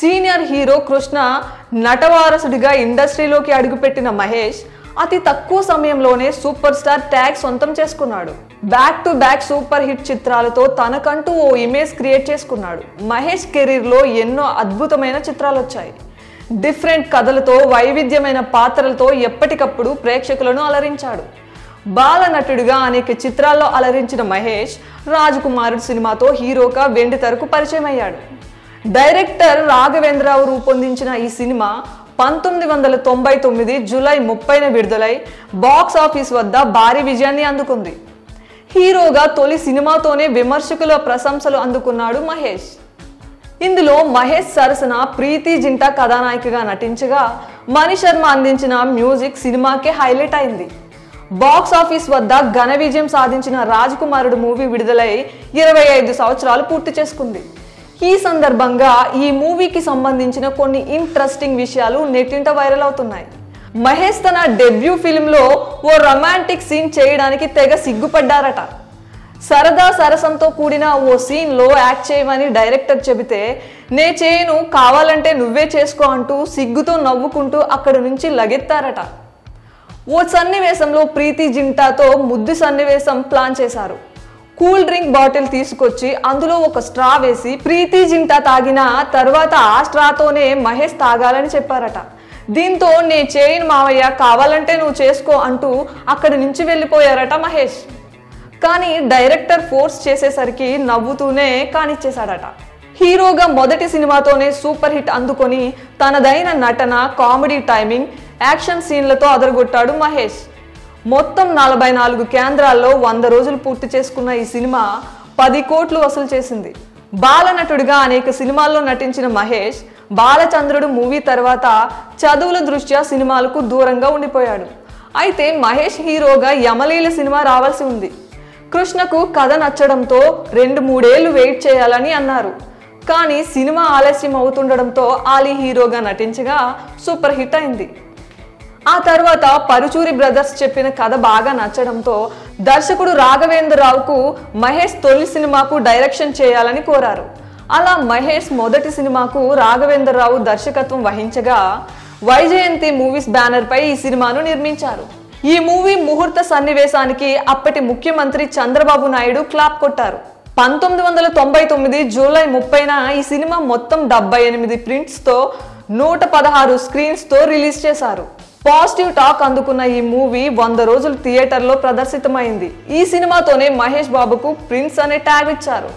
Senior hero Krishna నటవారసుడిగా ఇండస్ట్రీలోకి అడుగుపెట్టిన మహేష్ అతి తక్కువ సమయంలోనే సూపర్ స్టార్ ట్యాగ్ సొంతం చేసుకున్నాడు. Back to back super hit చిత్రాలతో తనకంటూ ఓ ఇమేజ్ క్రియేట్ చేసుకున్నాడు. మహేష్ కెరీర్లో ఎన్నో అద్భుతమైన చిత్రాలు వచ్చాయి. డిఫరెంట్ కథలతో వైవిధ్యమైన పాత్రలతో ఎప్పటికప్పుడు ప్రేక్షకులను అలరించాడు. బాల నటుడిగా అనేక చిత్రాల్లో అలరించిన మహేష్ రాజకుమారుడు సినిమాతో హీరోగా వెండి తెరకు పరిచయం అయ్యాడు. డైరెక్టర్ రాఘవేంద్రరావు రూపొందించిన ఈ సినిమా 1999 జూలై 30న విడుదలై బాక్స్ ఆఫీస్ వద్ద భారీ విజయాన్ని అందుకుంది. హీరోగా తొలి సినిమాతోనే విమర్శకుల ప్రశంసలు అందుకున్నాడు మహేష్. ఇందులో మహేష్ సరసన ప్రీతి జింటా కథానాయికగా నటించగా మణిశర్మ అందించిన మ్యూజిక్ సినిమాకే హైలైట్ అయింది. బాక్స్ ఆఫీస్ వద్ద ఘన విజయం సాధించిన రాజకుమారుడు మూవీ విడుదలై 25 సంవత్సరాలు పూర్తి చేసుకుంది. ఈ సందర్భంగా ఈ మూవీకి సంబంధించిన కొన్ని ఇంట్రెస్టింగ్ విషయాలు నెట్టింట వైరల్ అవుతున్నాయి. మహేష్ తన డెబ్యూ ఫిల్మ్లో ఓ రొమాంటిక్ సీన్ చేయడానికి తెగ సిగ్గుపడ్డారట. సరదా సరసంతో కూడిన ఓ సీన్లో యాక్ట్ చేయమని డైరెక్టర్ చెబితే నే చేయను, కావాలంటే నువ్వే చేసుకో అంటూ సిగ్గుతో నవ్వుకుంటూ అక్కడి నుంచి లగెత్తారట. ఓ సన్నివేశంలో ప్రీతి జింటాతో ముద్దు సన్నివేశం ప్లాన్ చేశారు. కూల్ డ్రింక్ బాటిల్ తీసుకొచ్చి అందులో ఒక స్ట్రా వేసి ప్రీతి జింటా తాగిన తర్వాత ఆ స్ట్రాతోనే మహేష్ తాగాలని చెప్పారట. దీంతో నే చేయను మావయ్య, కావాలంటే నువ్వు చేసుకో అంటూ అక్కడి నుంచి వెళ్ళిపోయారట మహేష్. కానీ డైరెక్టర్ ఫోర్స్ చేసేసరికి నవ్వుతూనే కానిచ్చేశాడట. హీరోగా మొదటి సినిమాతోనే సూపర్ హిట్ అందుకొని తనదైన నటన, కామెడీ టైమింగ్, యాక్షన్ సీన్లతో అదరగొట్టాడు మహేష్. మొత్తం 44 కేంద్రాల్లో 100 రోజులు పూర్తి చేసుకున్న ఈ సినిమా 10 కోట్లు వసూలు చేసింది. బాలనటుడిగా అనేక సినిమాల్లో నటించిన మహేష్ బాలచంద్రుడు మూవీ తర్వాత చదువుల దృష్ట్యా సినిమాలకు దూరంగా ఉండిపోయాడు. అయితే మహేష్ హీరోగా యమలీల సినిమా రావాల్సి ఉంది. కృష్ణకు కథ నచ్చడంతో 2-3 ఏళ్లు వెయిట్ చేయాలని అన్నారు. కానీ సినిమా ఆలస్యం అవుతుండడంతో ఆలీ హీరోగా నటించగా సూపర్ హిట్ అయింది. ఆ తర్వాత పరుచూరి బ్రదర్స్ చెప్పిన కథ బాగా నచ్చడంతో దర్శకుడు రాఘవేంద్రరావుకు మహేష్ తొలి సినిమాకు డైరెక్షన్ చేయాలని కోరారు. అలా మహేష్ మొదటి సినిమాకు రాఘవేంద్రరావు దర్శకత్వం వహించగా వైజయంతి మూవీస్ బ్యానర్ పై ఈ సినిమాను నిర్మించారు. ఈ మూవీ ముహూర్త సన్నివేశానికి అప్పటి ముఖ్యమంత్రి చంద్రబాబు నాయుడు క్లాప్ కొట్టారు. 1999 జూలై 30న ఈ సినిమా మొత్తం 78 ప్రింట్స్తో 116 స్క్రీన్స్తో రిలీజ్ చేశారు. పాజిటివ్ టాక్ అందుకున్న ఈ మూవీ 100 రోజులు థియేటర్లో ప్రదర్శితమైంది. ఈ సినిమాతోనే మహేష్ బాబుకు ప్రిన్స్ అనే ట్యాగ్ ఇచ్చారు.